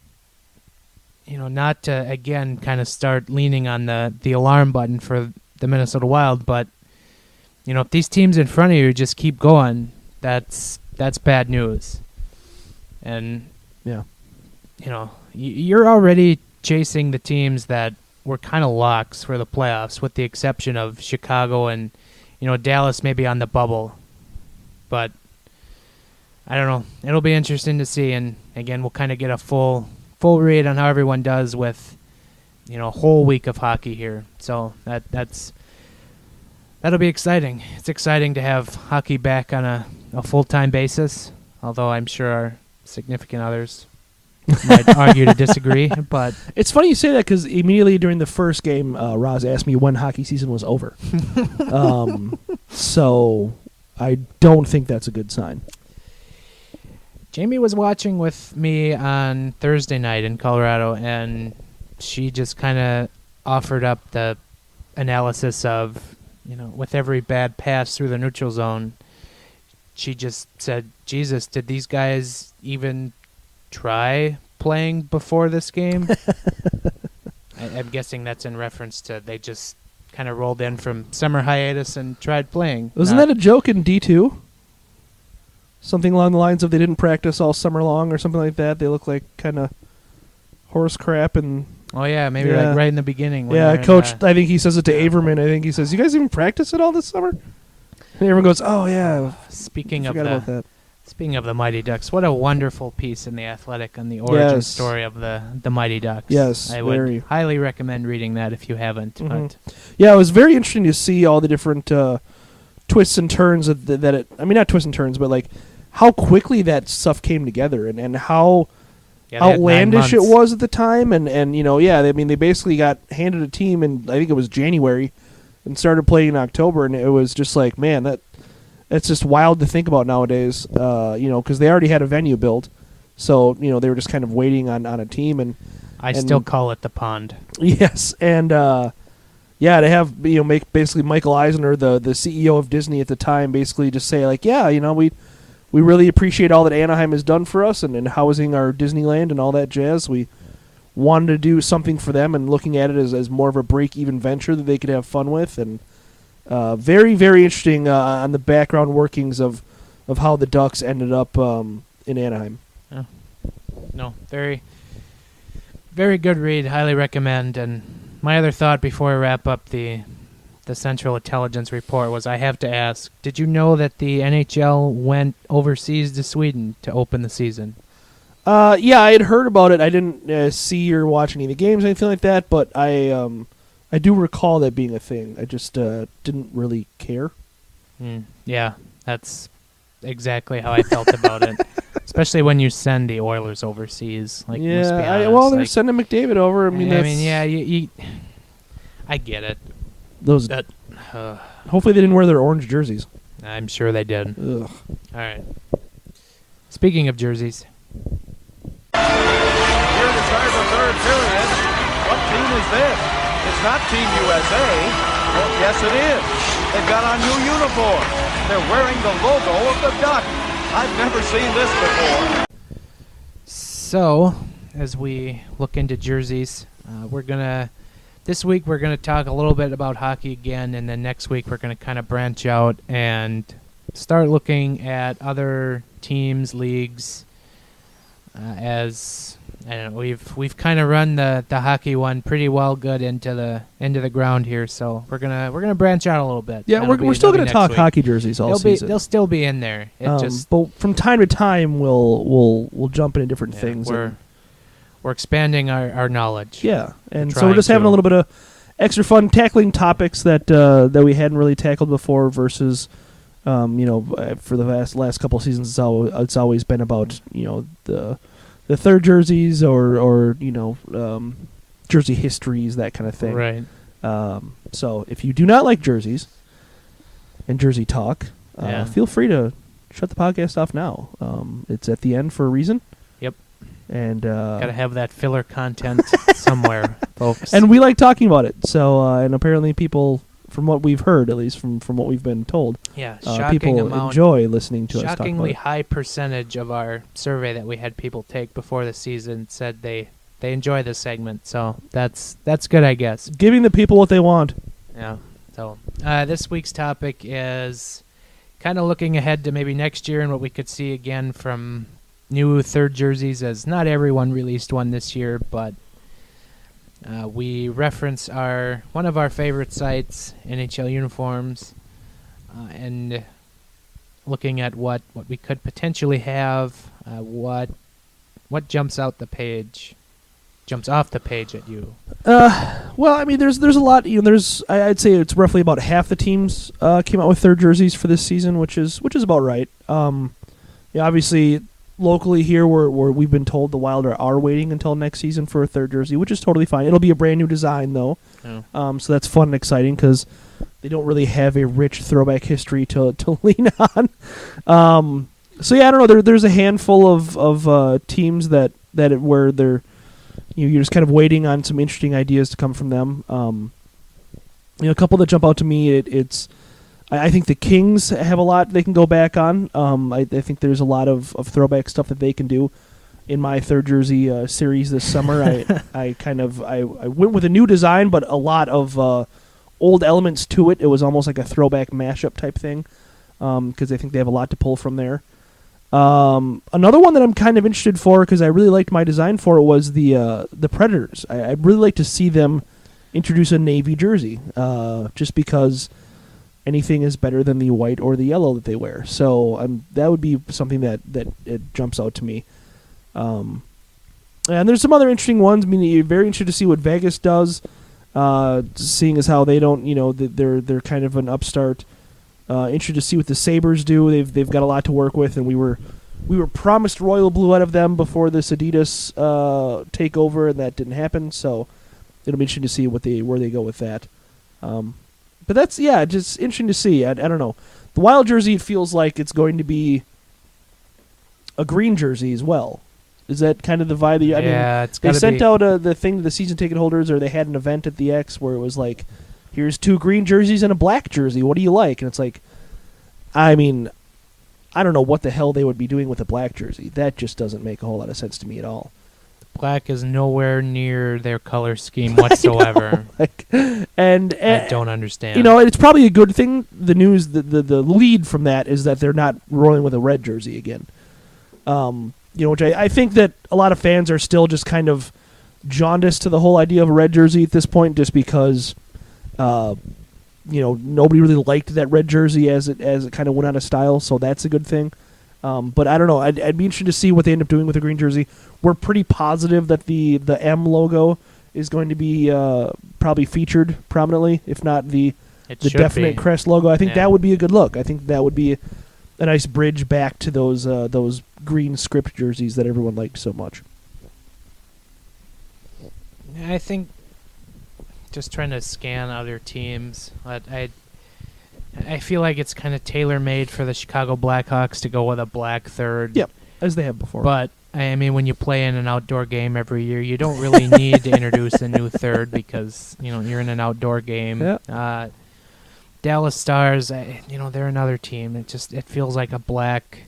not to, again, kind of start leaning on the alarm button for the Minnesota Wild, but, if these teams in front of you just keep going, that's bad news. And, yeah, you're already chasing the teams that were kind of locks for the playoffs, with the exception of Chicago and, Dallas maybe on the bubble. But I don't know. It'll be interesting to see, and again, we'll kind of get a full read on how everyone does with, a whole week of hockey here. So that'll be exciting. It's exciting to have hockey back on a full-time basis, although I'm sure our significant others might argue to disagree. But it's funny you say that, because immediately during the first game, Roz asked me when hockey season was over. So I don't think that's a good sign. Jamie was watching with me on Thursday night in Colorado, and she just kind of offered up the analysis of, with every bad pass through the neutral zone, she just said, Jesus, did these guys even try playing before this game? I'm guessing that's in reference to they just kind of rolled in from summer hiatus and tried playing. Wasn't that a joke in D2? Something along the lines of they didn't practice all summer long or something like that. They look like kind of horse crap. And oh, yeah, maybe like right in the beginning. Yeah, Coach, I think he says it to Averman. I think he says, you guys even practice it all this summer? And everyone goes, oh, yeah. Speaking of about that. Speaking of the Mighty Ducks, what a wonderful piece in The Athletic on the origin story of the Mighty Ducks. Yes, I would highly recommend reading that if you haven't. Mm-hmm. But yeah, it was very interesting to see all the different twists and turns that it. I mean, not twists and turns, but like how quickly that stuff came together and how outlandish it was at the time. And they basically got handed a team in, I think it was January, and started playing in October, and it was just like, man, it's just wild to think about nowadays, because they already had a venue built. So, they were just kind of waiting on a team. And I still call it the pond. Yes. And, to have, make basically Michael Eisner, the CEO of Disney at the time, basically just say, like, we really appreciate all that Anaheim has done for us and housing our Disneyland and all that jazz. We wanted to do something for them and looking at it as more of a break-even venture that they could have fun with. And very, very interesting on the background workings of how the Ducks ended up in Anaheim. Oh. No, very, very good read. Highly recommend. And my other thought before I wrap up the Central Intelligence Report was I have to ask, did you know that the NHL went overseas to Sweden to open the season? Yeah, I had heard about it. I didn't see or watch any of the games or anything like that, but I do recall that being a thing. I just didn't really care. Yeah, that's exactly how I felt about it. Especially when you send the Oilers overseas. Like, let's be honest, they're sending McDavid over. I get it. Hopefully they didn't wear their orange jerseys. I'm sure they did. Ugh. All right. Speaking of jerseys. Here to start the third period. What team is this? It's not Team USA. Well, yes, it is. They've got on new uniforms. They're wearing the logo of the Duck. I've never seen this before. So, as we look into jerseys, this week we're going to talk a little bit about hockey again, and then next week we're going to kind of branch out and start looking at other teams, leagues, as I don't know, we've kind of run the hockey one pretty well good into the ground here, so we're gonna branch out a little bit. Yeah, we're still gonna talk hockey jerseys all season. They'll still be in there. But from time to time we'll jump into different things. We're expanding our knowledge. Yeah, and so we're just having a little bit of extra fun tackling topics that we hadn't really tackled before versus. For the last couple of seasons, it's always been about the third jerseys or jersey histories, that kind of thing. Right. So if you do not like jerseys and jersey talk, feel free to shut the podcast off now. It's at the end for a reason. Yep. And gotta have that filler content somewhere, folks. And we like talking about it. So and apparently people. From what we've heard, at least from what we've been told, people enjoy listening to us talk about it. Shockingly high percentage of our survey that we had people take before the season said they they enjoy this segment, so that's good, I guess. Giving the people what they want. Yeah. So this week's topic is kind of looking ahead to maybe next year and what we could see again from new third jerseys, as not everyone released one this year, but we reference one of our favorite sites, NHL Uniforms, and looking at what we could potentially have, what jumps off the page at you. Well, I mean, there's a lot. I'd say it's roughly about half the teams came out with third jerseys for this season, which is about right. Obviously, locally here, we've been told the Wild are waiting until next season for a third jersey, which is totally fine. It'll be a brand new design though, so that's fun and exciting because they don't really have a rich throwback history to lean on. So yeah, I don't know. There's a handful of teams that where they're you're just kind of waiting on some interesting ideas to come from them. A couple that jump out to me. I think the Kings have a lot they can go back on. I think there's a lot of throwback stuff that they can do. In my third jersey series this summer, I went with a new design, but a lot of old elements to it. It was almost like a throwback mashup type thing, because I think they have a lot to pull from there. Another one that I'm kind of interested for, because I really liked my design for it, was the Predators. I'd really like to see them introduce a navy jersey, just because anything is better than the white or the yellow that they wear. So that would be something that it jumps out to me. And there's some other interesting ones. I mean, you're very interested to see what Vegas does, seeing as how they don't, they're kind of an upstart. Interested to see what the Sabres do. They've got a lot to work with, and we were promised royal blue out of them before this Adidas takeover, and that didn't happen. So it'll be interesting to see where they go with that. But that's just interesting to see. I don't know. The Wild jersey, it feels like it's going to be a green jersey as well. Is that kind of the vibe? They sent out the thing to the season ticket holders, or they had an event at the X where it was like, here's 2 green jerseys and a black jersey. What do you like? And it's like, I mean, I don't know what the hell they would be doing with a black jersey. That just doesn't make a whole lot of sense to me at all. Black is nowhere near their color scheme whatsoever. I don't understand. It's probably a good thing. The news, the lead from that is that they're not rolling with a red jersey again. Which I think that a lot of fans are still just kind of jaundiced to the whole idea of a red jersey at this point, just because nobody really liked that red jersey as it kind of went out of style, so that's a good thing. But I don't know. I'd be interested to see what they end up doing with the green jersey. We're pretty positive that the M logo is going to be probably featured prominently, if not the definite crest logo. I think that would be a good look. I think that would be a nice bridge back to those green script jerseys that everyone liked so much. I think just trying to scan other teams, I feel like it's kind of tailor-made for the Chicago Blackhawks to go with a black third. Yep, as they have before. But, I mean, when you play in an outdoor game every year, you don't really need to introduce a new third because, you're in an outdoor game. Yep. Dallas Stars, they're another team. It feels like a black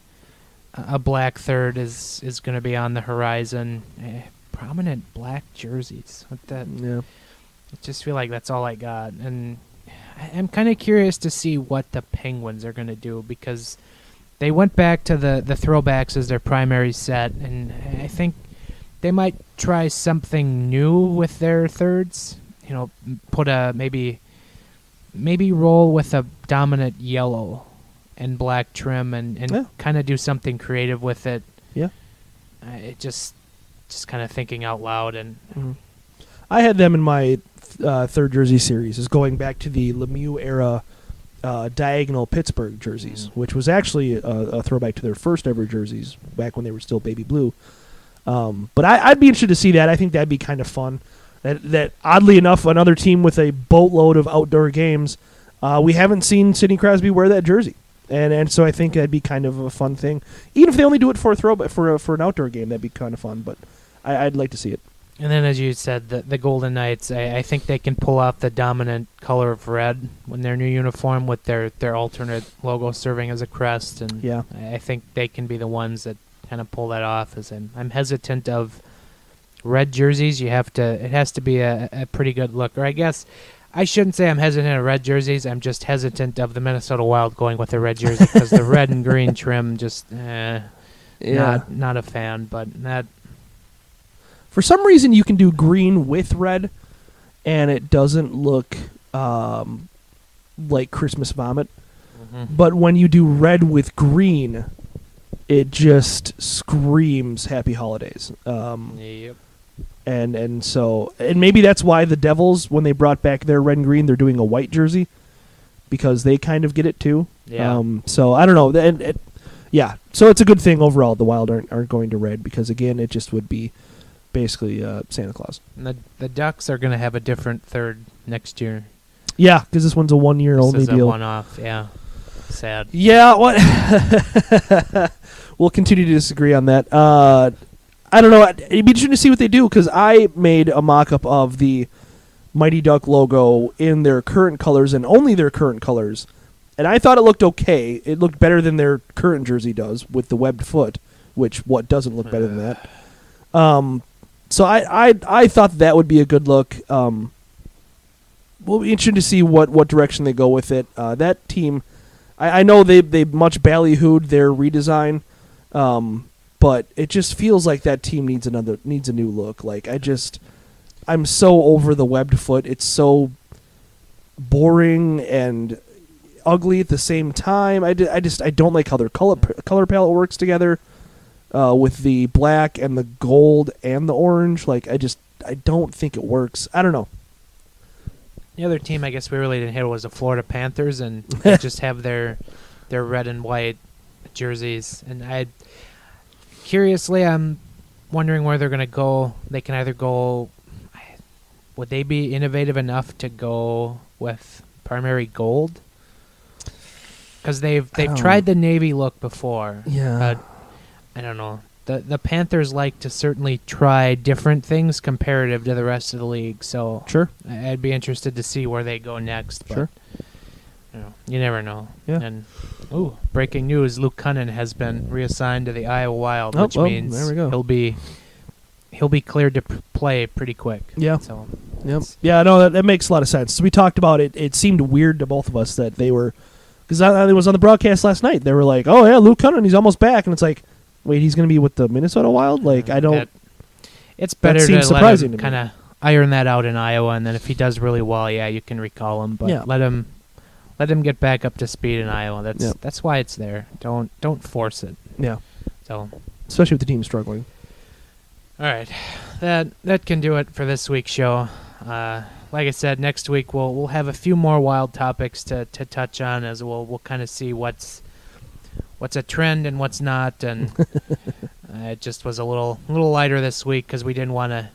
third is going to be on the horizon. Prominent black jerseys. I just feel like that's all I got. And I'm kind of curious to see what the Penguins are going to do, because they went back to the throwbacks as their primary set, and I think they might try something new with their thirds. Put a maybe roll with a dominant yellow and black trim and kind of do something creative with it. Yeah. It just kind of thinking out loud. And I had them in my third jersey series, is going back to the Lemieux era diagonal Pittsburgh jerseys, which was actually a throwback to their first ever jerseys back when they were still baby blue. But I'd be interested to see that. I think that'd be kind of fun. That oddly enough, another team with a boatload of outdoor games, we haven't seen Sidney Crosby wear that jersey, and so I think that'd be kind of a fun thing. Even if they only do it for a throwback for an outdoor game, that'd be kind of fun. But I'd like to see it. And then, as you said, the Golden Knights, I think they can pull off the dominant color of red in their new uniform with their alternate logo serving as a crest. And I think they can be the ones that kind of pull that off. As I'm hesitant of red jerseys, it has to be a pretty good look. Or I guess I shouldn't say I'm hesitant of red jerseys. I'm just hesitant of the Minnesota Wild going with a red jersey because the red and green trim just not a fan. But that for some reason you can do green with red, and it doesn't look like Christmas vomit. Mm-hmm. But when you do red with green, it just screams Happy Holidays. Yep. And so maybe that's why the Devils, when they brought back their red and green, they're doing a white jersey because they kind of get it too. Yeah. So I don't know. So it's a good thing overall. The Wild aren't going to red because again, it just would be basically Santa Claus. And the Ducks are going to have a different third next year. Yeah, because this one's a 1 year only deal. A one-off. Yeah. Sad. Yeah. What? We'll continue to disagree on that. I don't know. It'd be interesting to see what they do because I made a mock-up of the Mighty Duck logo in their current colors and only their current colors, and I thought it looked okay. It looked better than their current jersey does with the webbed foot, which doesn't look better than that. So I thought that would be a good look. We'll be interested to see what direction they go with it. That team, I know they much ballyhooed their redesign. But it just feels like that team needs a new look. Like I'm so over the webbed foot. It's so boring and ugly at the same time. I don't like how their color palette works together with the black and the gold and the orange. Like I don't think it works. I don't know. The other team I guess we really didn't hit was the Florida Panthers, and they just have their red and white jerseys, and curiously, I'm wondering where they're going to go. They can either go... Would they be innovative enough to go with primary gold? Because they've tried the navy look before. Yeah. But I don't know. The Panthers like to certainly try different things comparative to the rest of the league. So sure, I'd be interested to see where they go next. But, sure. You never know. Yeah. And breaking news: Luke Cunnin has been reassigned to the Iowa Wild, which means there we go. he'll be cleared to play pretty quick. Yeah. So. Yep. Yeah. No, that makes a lot of sense. So we talked about it. It seemed weird to both of us that they were, because it was on the broadcast last night. They were like, "Oh yeah, Luke Cunnin, he's almost back," and it's like, wait, he's going to be with the Minnesota Wild? Like I don't. It's better that seems to surprising let him to me. kind of iron that out in Iowa, and then if he does really well, you can recall him. But let him get back up to speed in Iowa. That's why it's there. Don't force it. Yeah. So especially with the team struggling. All right, that can do it for this week's show. Like I said, next week we'll have a few more Wild topics to touch on, as we'll kind of see what's a trend and what's not, and it just was a little lighter this week because we didn't want to,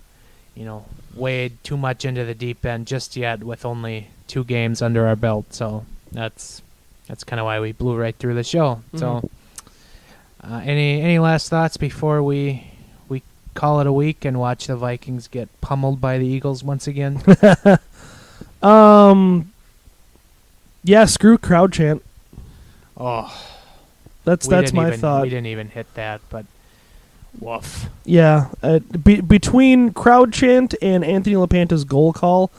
wade too much into the deep end just yet with only 2 games under our belt. So that's kind of why we blew right through the show. Mm-hmm. So any last thoughts before we call it a week and watch the Vikings get pummeled by the Eagles once again? Yeah, screw crowd chant. Oh, that's my thought. We didn't even hit that, but woof. Yeah, between crowd chant and Anthony LaPanta's goal call,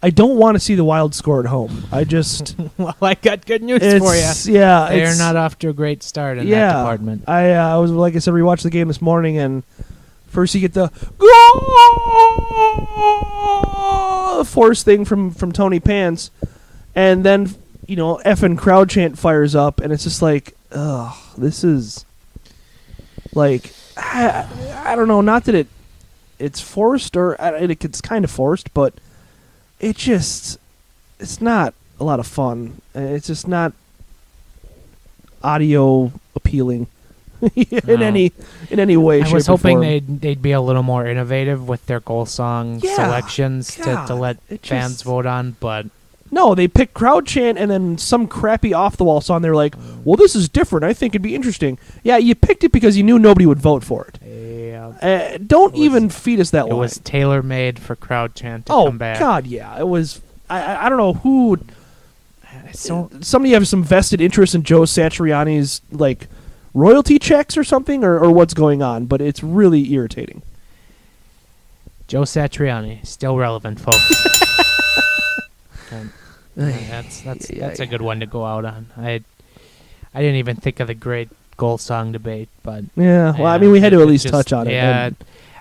I don't want to see the Wild score at home. I just well, I got good news for you. Yeah, they're not off to a great start in that department. I was, like I said, rewatched the game this morning, and first you get the goal force thing from Tony Pants, and then effing crowd chant fires up, and it's just like, ugh, this is like I don't know. Not that it's forced, or it's kind of forced, but it's not a lot of fun. It's just not audio appealing in any way. I was hoping they'd be a little more innovative with their goal song selections to let fans vote on, but no, they picked crowd chant and then some crappy off the wall song. They're like, well, this is different. I think it'd be interesting. Yeah, you picked it because you knew nobody would vote for it. Yeah. Don't even feed us that line. It was tailor made for crowd chant to come back. Oh God, yeah, it was. I don't know who. Somebody have some vested interest in Joe Satriani's royalty checks or something, or what's going on, but it's really irritating. Joe Satriani, still relevant, folks. That's a good one to go out on. I didn't even think of the great goal song debate, but well, I mean, we had to at least touch on it. Yeah,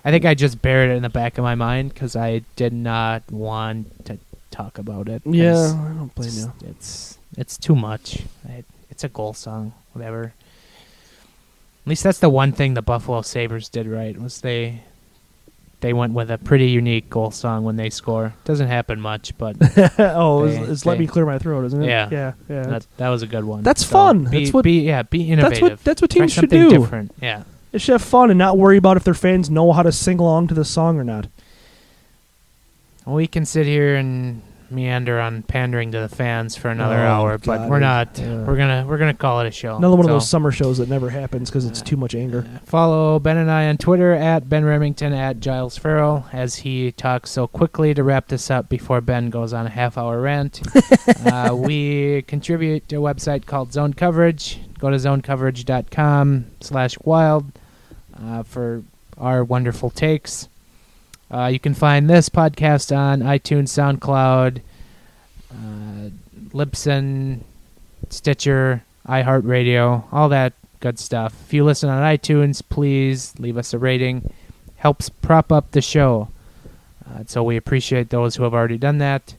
I think I just buried it in the back of my mind because I did not want to talk about it. Yeah, I don't blame you. It's too much. It's a goal song, whatever. At least that's the one thing the Buffalo Sabres did right, was they went with a pretty unique goal song when they score. Doesn't happen much, but it's Let Me Clear My Throat, isn't it? Yeah. Yeah. That was a good one. That's fun. Be innovative. That's what Try teams should something do. Different. Yeah. They should have fun and not worry about if their fans know how to sing along to the song or not. We can sit here and meander on pandering to the fans for another hour, but we're not. We're gonna call it a show. Another one of those summer shows that never happens because it's too much anger. Follow Ben and I on Twitter at Ben Remington, at Giles Farrell, as he talks so quickly to wrap this up before Ben goes on a half-hour rant. We contribute to a website called Zone Coverage. Go to zonecoverage.com/wild for our wonderful takes. You can find this podcast on iTunes, SoundCloud, Libsyn, Stitcher, iHeartRadio, all that good stuff. If you listen on iTunes, please leave us a rating. Helps prop up the show. So we appreciate those who have already done that.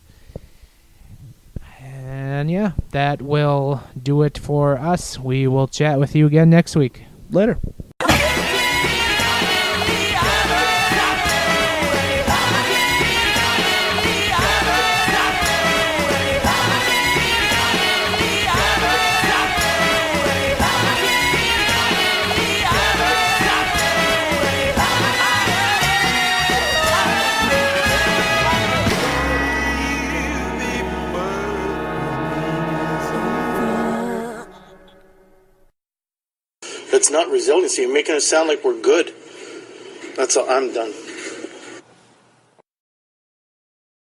And yeah, that will do it for us. We will chat with you again next week. Later. It's not resiliency. You're making it sound like we're good. That's all. I'm done.